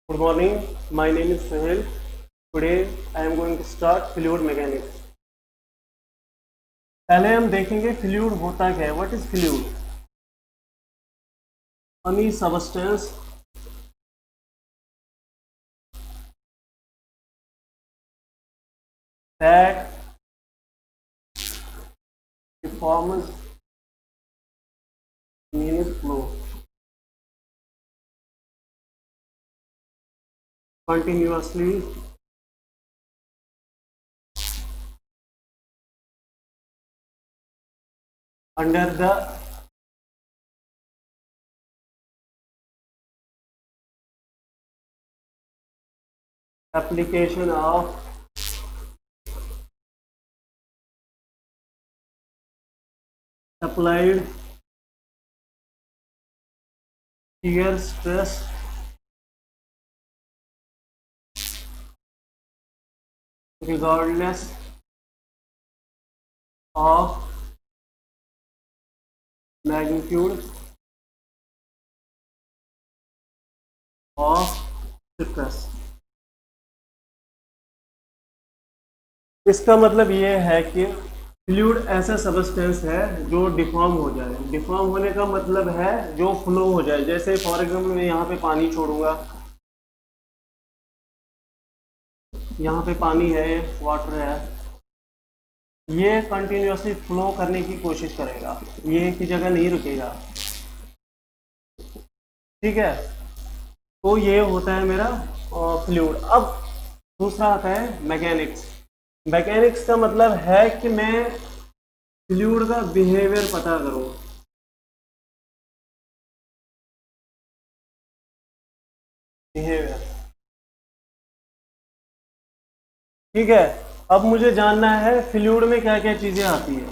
Good morning. My name is Sahil. Today I am going to start fluid mechanics. पहले हम देखेंगे fluid होता क्या है. What is fluid? Any substance that forms means flow continuously under the application of applied shear stress regardless of magnitude of stress. इसका मतलब ये है कि फ्लूइड ऐसा सब्सटेंस है जो डिफॉर्म हो जाए. डिफॉर्म होने का मतलब है जो फ्लो हो जाए. जैसे फॉर एग्जांपल मैं यहाँ पे पानी छोड़ूंगा, यहाँ पे पानी है, वाटर है, ये कंटिन्यूसली फ्लो करने की कोशिश करेगा, ये एक ही जगह नहीं रुकेगा. ठीक है, तो ये होता है मेरा फ्लूइड. अब दूसरा आता है मैकेनिक्स. मैकेनिक्स का मतलब है कि मैं फ्लूइड का बिहेवियर पता करूं. बिहेवियर, ठीक है. अब मुझे जानना है फ्लूइड में क्या क्या चीजें आती है.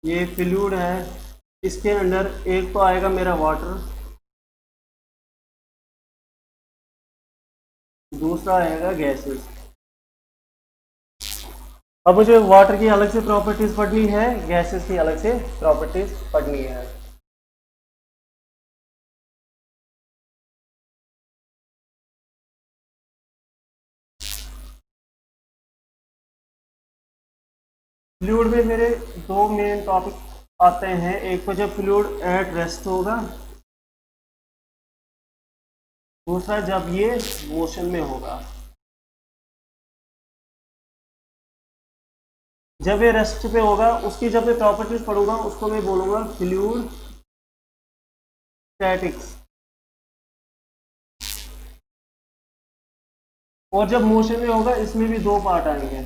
ये फ्लूइड है, इसके अंदर एक तो आएगा मेरा वाटर, दूसरा आएगा गैसेस. अब मुझे वाटर की अलग से प्रॉपर्टीज पढ़नी है, गैसेस की अलग से प्रॉपर्टीज पढ़नी है. फ्लूइड में मेरे दो मेन टॉपिक आते हैं. एक तो जब फ्लूइड एट रेस्ट होगा, दूसरा जब ये मोशन में होगा. जब ये रेस्ट पे होगा उसकी जब मैं प्रॉपर्टीज पढ़ूंगा उसको मैं बोलूंगा फ्लूइड स्टैटिक्स. और जब मोशन में होगा इसमें भी दो पार्ट आएंगे.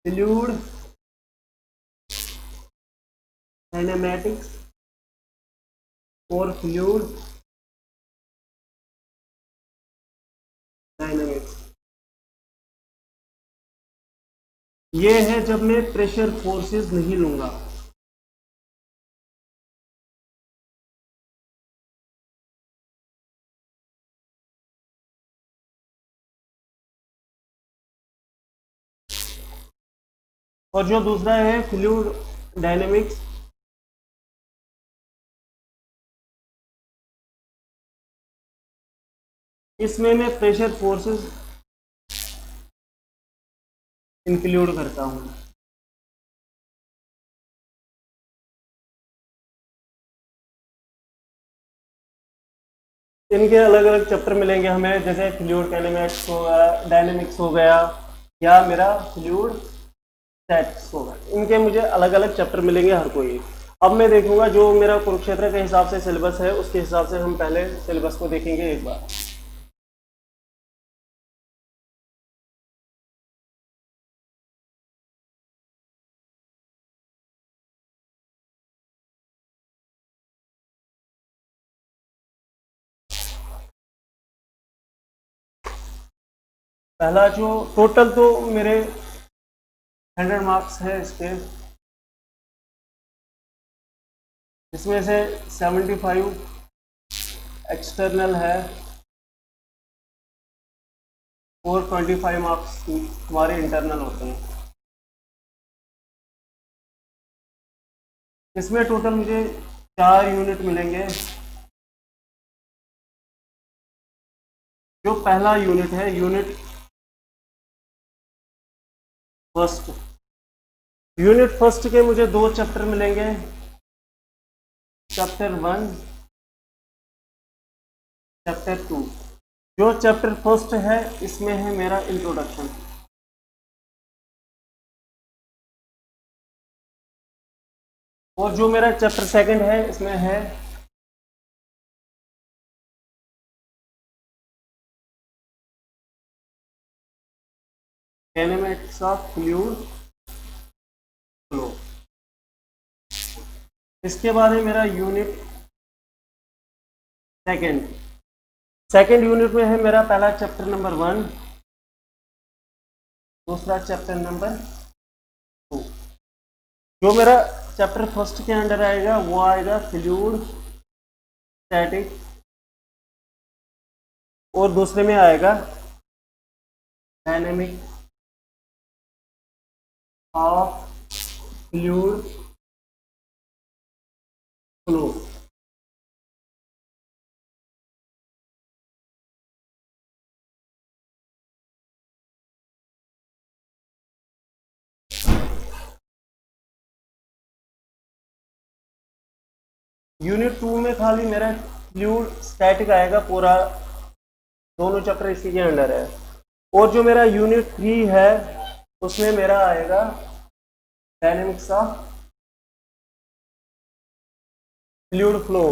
फ्लूइड काइनेमैटिक्स और फ्लूइड डायनामिक्स. ये है जब मैं प्रेशर फोर्सेस नहीं लूंगा. और जो दूसरा है फ्लूइड डायनामिक्स, इसमें मैं प्रेशर फोर्सेस इंक्लूड करता हूं. इनके अलग अलग चैप्टर मिलेंगे हमें, जैसे फ्लूइड काइनेमैटिक्स हो गया, डायनामिक्स हो गया, या मेरा फ्लूइड स्टैटिक्स होगा. इनके मुझे अलग अलग चैप्टर मिलेंगे हर कोई. अब मैं देखूंगा जो मेरा कुरुक्षेत्र के हिसाब से सिलेबस है उसके हिसाब से हम पहले सिलेबस को देखेंगे एक बार. पहला जो टोटल तो मेरे 100 मार्क्स है इसके, इसमें से 75 एक्सटर्नल है और 25 मार्क्स हमारे इंटरनल होते हैं. इसमें टोटल मुझे 4 यूनिट मिलेंगे। जो पहला यूनिट है, यूनिट फर्स्ट, यूनिट फर्स्ट के मुझे 2 चैप्टर मिलेंगे, चैप्टर 1, चैप्टर 2। जो चैप्टर फर्स्ट है इसमें है मेरा इंट्रोडक्शन, और जो मेरा चैप्टर सेकंड है इसमें है काइनेमेटिक्स ऑफ फ्लूइड फ्लो। इसके बाद है मेरा यूनिट सेकंड। सेकंड यूनिट में है मेरा पहला चैप्टर नंबर 1, दूसरा चैप्टर नंबर 2। जो मेरा चैप्टर फर्स्ट के अंडर आएगा वो आएगा फ्लूइड स्टैटिक, और दूसरे में आएगा dynamic of fluid flow. Unit 2 में खाली मेरा फ्लूइड स्टैटिक आएगा पूरा, दोनों चैप्टर इसी के अंडर है। और जो मेरा यूनिट 3 है उसमें मेरा आएगा डायनेमिक्स ऑफ फ्लूइड फ्लो।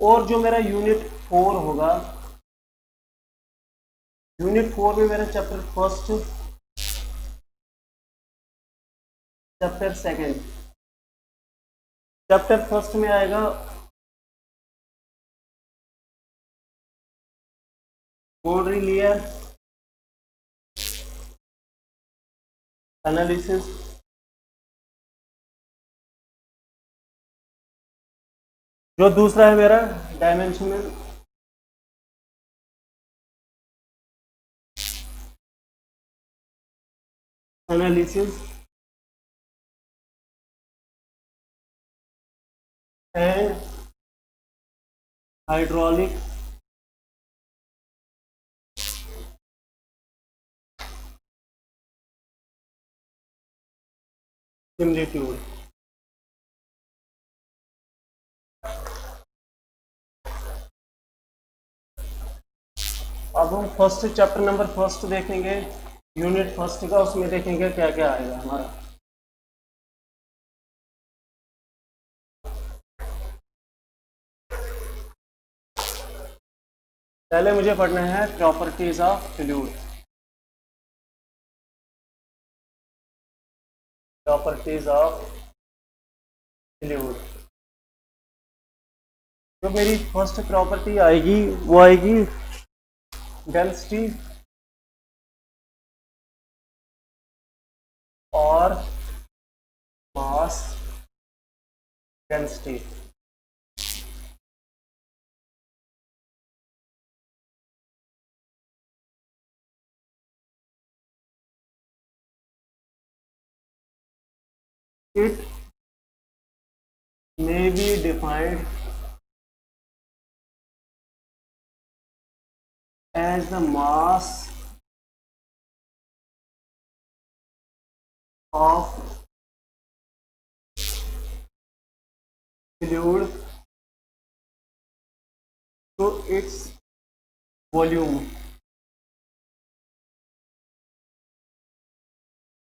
और जो मेरा यूनिट 4 होगा, यूनिट 4 में मेरा chapter first, chapter second. Chapter first में आएगा बाउंड्री लेयर एनालिसिस, जो दूसरा है मेरा dimensional analysis and hydraulic similitude. अब हम फर्स्ट चैप्टर नंबर फर्स्ट देखेंगे, यूनिट फर्स्ट का, उसमें देखेंगे क्या क्या आएगा हमारा। पहले मुझे पढ़ना है properties of fluid. Properties of fluid. जो मेरी फर्स्ट प्रॉपर्टी आएगी वो आएगी डेंसिटी और mass density. It may be defined as the mass of fluid to its volume।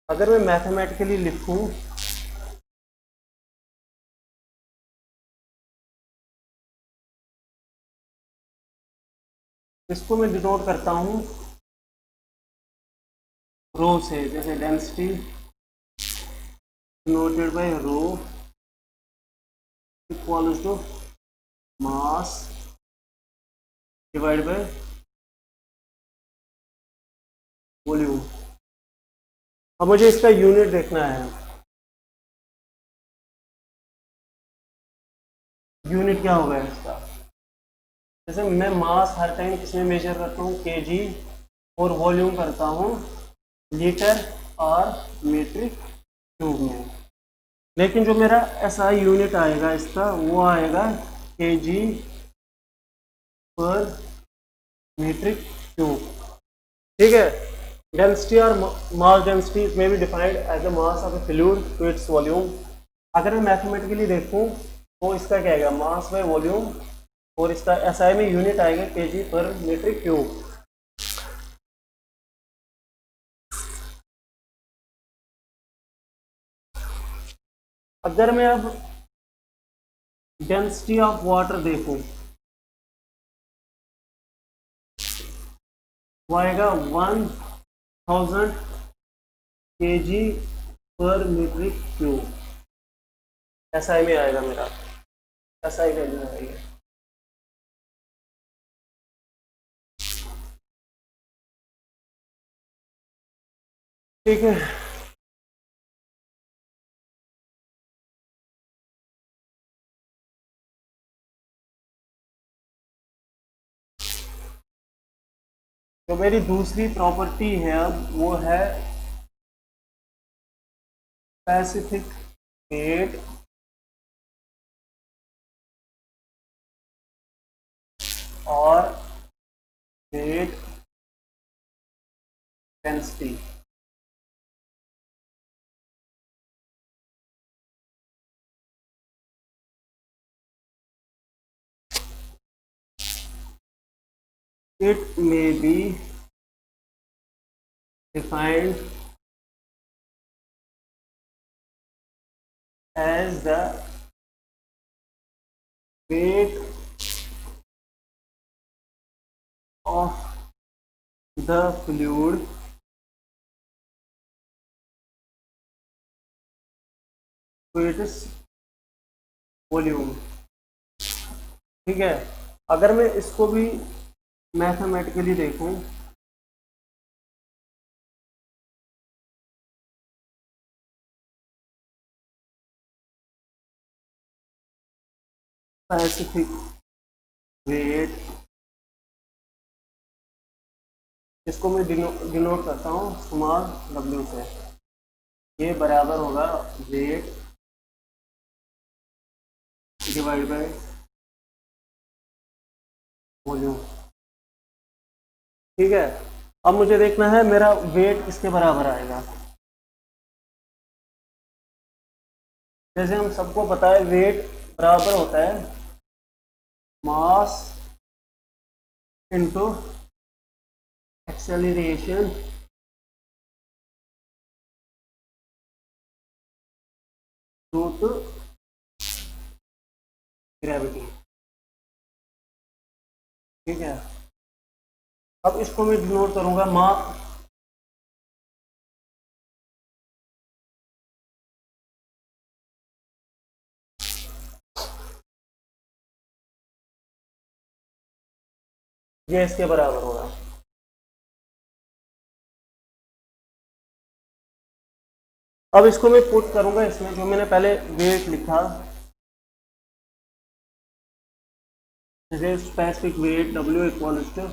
अगर मैं मैथमेटिकली लिखूं, इसको मैं डिनोट करता हूं रो से, जैसे density denoted by rho equals to mass divide by volume. अब मुझे इसका यूनिट देखना है। यूनिट क्या होगा इसका? जैसे मैं मास हर टाइम किसमें मेजर करता हूँ, केजी, और वॉल्यूम करता हूँ लीटर और मीट्रिक क्यूब में। लेकिन जो मेरा एसआई यूनिट आएगा इसका वो आएगा केजी पर मीट्रिक क्यूब। ठीक है। डेंसिटी और मास डेंसिटी में भी defined as a mass of a fluid to its volume. अगर मैं मैथमेटिकली देखूं तो इसका क्या आएगा, मास बाय वॉल्यूम, और इसका एसआई में यूनिट आएगा केजी पर मीटर क्यूब। अगर मैं अब डेंसिटी ऑफ वाटर देखूं, वो आएगा 1000 केजी पर मीटर क्यूब। एसआई में आएगा मेरा, एसआई वैल्यू आएगी। ठीक है। तो मेरी दूसरी प्रॉपर्टी है अब वो है स्पेसिफिक वेट और weight density. It may be defined as the weight of the fluid to its volume। ठीक है। अगर मैं इसको भी मैथमेटिकली देखूं, स्पेसिफिक वेट, इसको मैं डिनोट करता हूँ स्मॉल w से। ये बराबर होगा वेट डिवाइड बाय वॉल्यूम। ठीक है। अब मुझे देखना है मेरा वेट किसके बराबर आएगा। जैसे हम सबको पता है वेट बराबर होता है mass into acceleration due to gravity. ठीक है। अब इसको मैं डिनोट करूंगा मास, ये इसके बराबर होगा। अब इसको मैं पुट करूंगा इसमें, जो मैंने पहले वेट लिखा, जैसे specific weight W equal to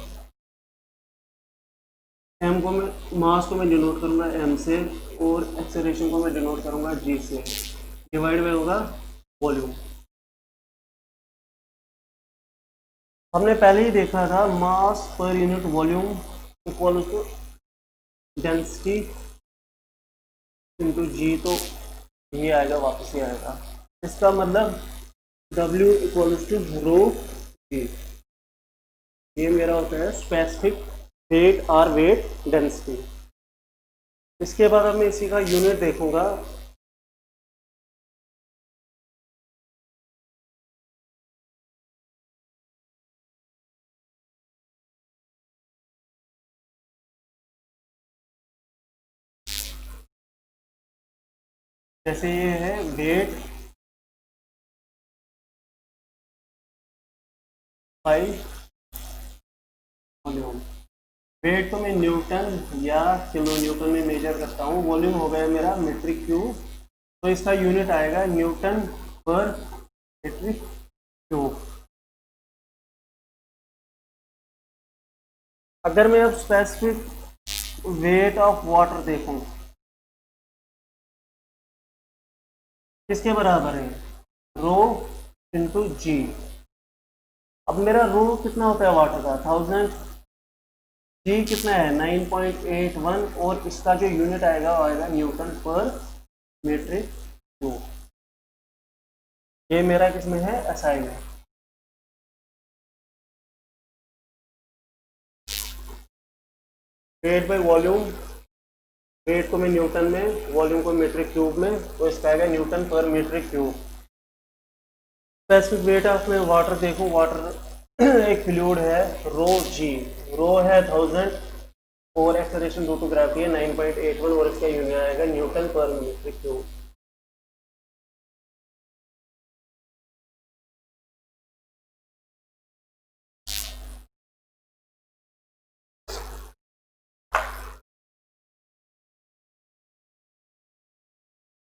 M को मैं, मास को मैं डिनोट करूंगा m से, और एक्सेलरेशन को मैं डिनोट करूंगा g से, डिवाइड में होगा वॉल्यूम। हमने पहले ही देखा था mass per unit volume equal to density into G, तो ये आएगा, वापस ही आएगा। इसका मतलब W equal to rho G, ये मेरा होता है स्पेसिफिक वेट और वेट डेंसिटी। इसके बाद अब मैं इसी का यूनिट देखूंगा। जैसे ये है वेट बाई वॉल्यूम। वेट तो मैं न्यूटन या किलो न्यूटन में मेजर करता हूँ, वॉल्यूम हो गया मेरा मीट्रिक क्यूब, तो इसका यूनिट आएगा न्यूटन पर मीट्रिक क्यूब। अगर मैं अब स्पेसिफिक वेट ऑफ वाटर देखूं, किसके बराबर है, रो इंटू जी। अब मेरा रो कितना होता है वाटर का, 1000, जी कितना है 9.81, और इसका जो यूनिट आएगा वो आएगा न्यूटन पर मीट्रिक क्यूब। ये मेरा किसमें है, एसआई में। वेट बाई वॉल्यूम, वेट को मैं न्यूटन में, वॉल्यूम को मीट्रिक क्यूब में, तो इसका आएगा न्यूटन पर metric cube. Specific weight of में वाटर देखो, वाटर एक फ्लूइड है, रो जी, रो है 1000 और एक्सेलरेशन ड्यू टू ग्रेविटी है 9.81, और इसका यूनिट आएगा न्यूटन पर मीट्रिक क्यूब।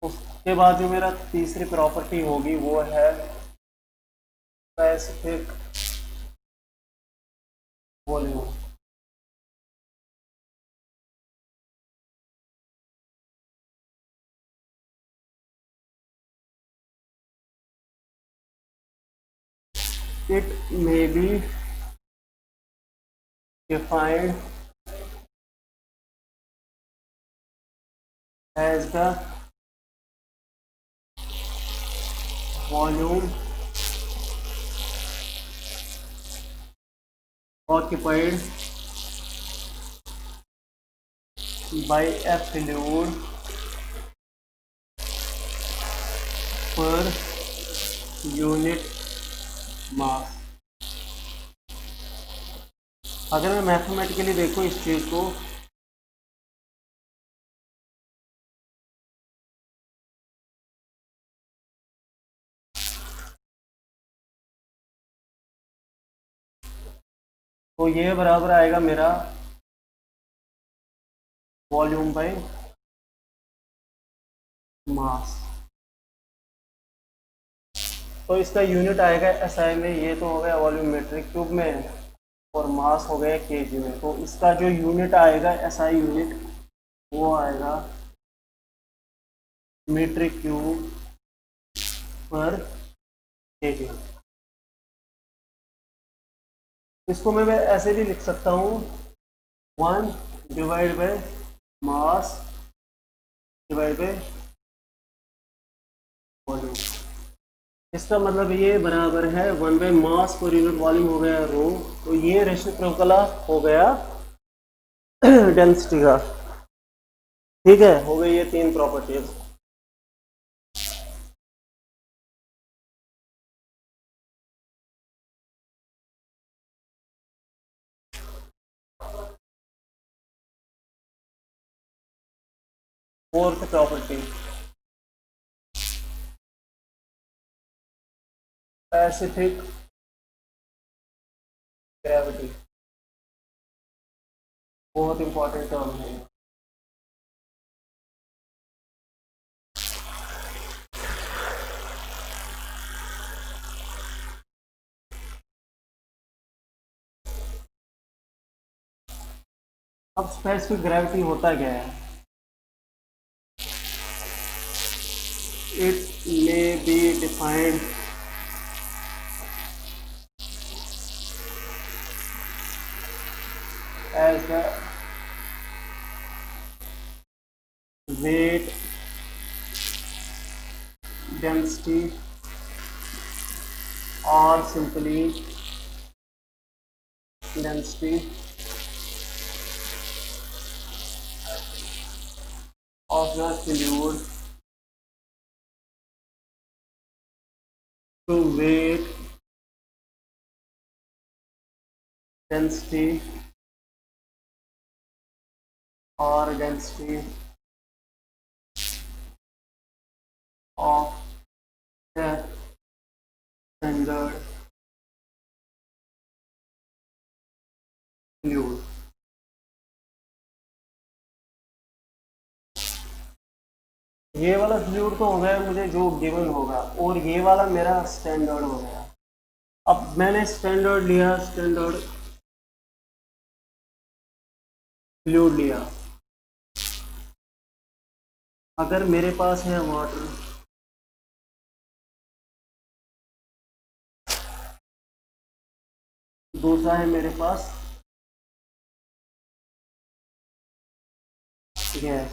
उसके बाद जो मेरा तीसरी प्रॉपर्टी होगी वो है specific volume. It may be defined as the volume occupied by a fluid per unit mass। अगर मैं मैथमेटिकली देखूं इस चीज को, तो ये बराबर आएगा मेरा वॉल्यूम बाय मास। तो इसका यूनिट आएगा एसआई में, ये तो हो गया वॉल्यूम मीट्रिक क्यूब में, और मास हो गया केजी में। तो इसका जो यूनिट आएगा एसआई यूनिट, वो आएगा मीट्रिक क्यूब पर केजी। इसको मैं ऐसे भी लिख सकता हूँ, 1 divide by mass divide by volume. इसका मतलब ये बराबर है 1 by mass per unit volume हो गया रो, तो ये रेसिप्रोकल हो गया डेंसिटी का। ठीक है, हो गई ये तीन properties. Fourth property, specific gravity, बहुत इंपॉर्टेंट टर्म है। अब स्पेसिफिक ग्रेविटी होता क्या है, it may be defined as the weight density or simply density of the fluid to weight density or density of the standard fluid। ये वाला fluid तो हो गया मुझे जो गिवन होगा, और ये वाला मेरा स्टैंडर्ड हो गया। अब मैंने स्टैंडर्ड लिया, स्टैंडर्ड फ्लूइड लिया। अगर मेरे पास है वाटर, दूसरा है मेरे पास गैस।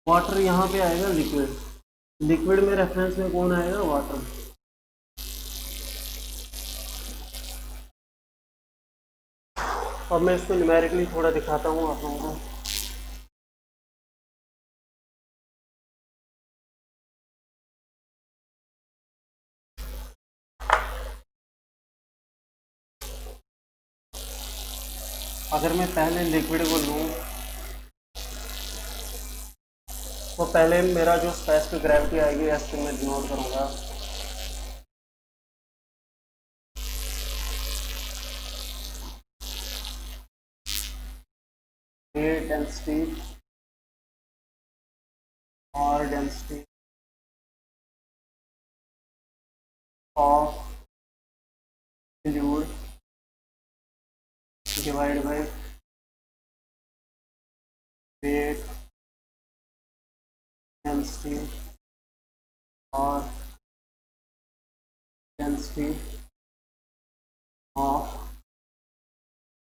वाटर यहाँ पे आएगा लिक्विड। लिक्विड में रेफरेंस में कौन आएगा? वाटर। अब मैं इसको न्यूमेरिकली थोड़ा दिखाता हूँ आप लोगों को। अगर मैं पहले लिक्विड को लूँ तो पहले मेरा जो स्पेस पे ग्रेविटी आएगी एस पे मैं डिनोट करूँगा। ए डेंसिटी और density of fluid divide by weight density और डेंसिटी ऑफ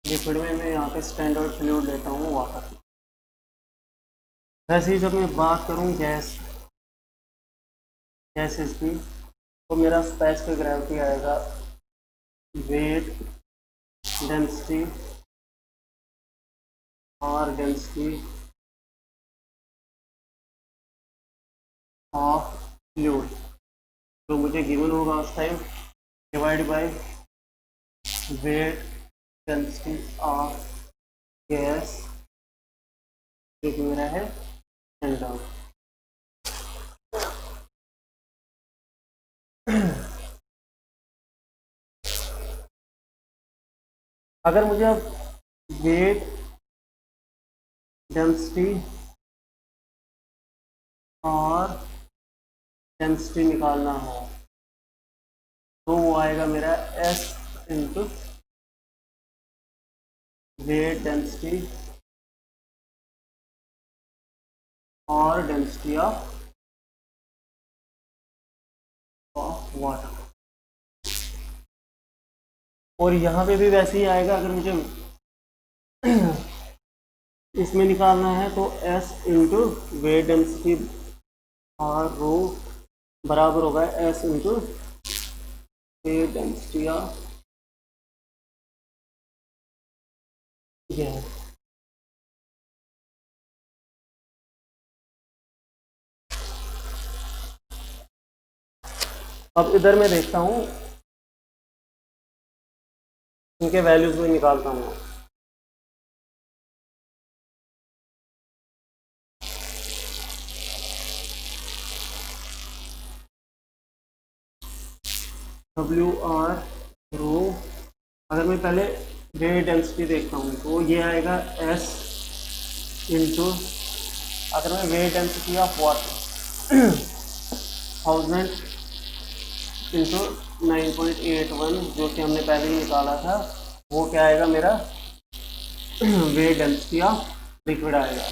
लिक्विड में मैं यहाँ पे स्टैंडर्ड फ्लूइड लेता हूँ वाटर। वैसे ही जब मैं बात करूँ गैसेस की तो मेरा स्पेस पे ग्रेविटी आएगा वेट डेंसिटी और डेंसिटी ऑफ फ्लूइड जो मुझे गिवन होगा उस time divide by weight density of gas जो कि मेरा है एंड। अगर मुझे अब वेट डेंसिटी और डेंसिटी निकालना हो तो वो आएगा मेरा S इंटू वेट डेंसिटी और डेंसिटी ऑफ वाटर। और यहाँ पे भी वैसे ही आएगा। अगर मुझे इसमें निकालना है तो S इंटू वेट डेंसिटी और रो बराबर होगा S into weight density of gas. अब इधर मैं देखता हूँ इनके वैल्यूज में निकालता हूँ। डब्ल्यू आर रो अगर मैं पहले वेट डेंसिटी देखता हूँ तो ये आएगा S इंटू अगर मैं weight density of water 1000 into 9.81 जो कि हमने पहले ही निकाला था वो क्या आएगा मेरा वेट डेंसिटी ऑफ लिक्विड आएगा।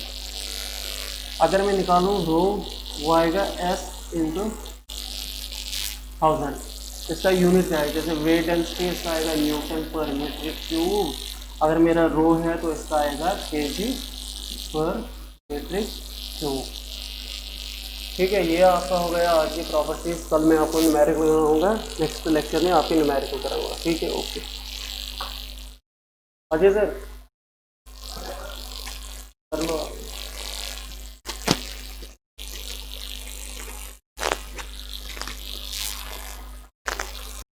अगर मैं निकालूँ रो वो आएगा S इंटू 1000। इसका यूनिट है जैसे वेट डेंसिटी इसका आएगा न्यूटन पर मीटर क्यूब। अगर मेरा रो है तो इसका आएगा केजी पर मीटर क्यूब। ठीक है, ये आपका हो गया आज की प्रॉपर्टीज। कल मैं आपको न्यूमेरिकल कराऊंगा, नेक्स्ट लेक्चर में आपकी न्यूमेरिकल कराऊंगा। ठीक है, ओके अजय सर।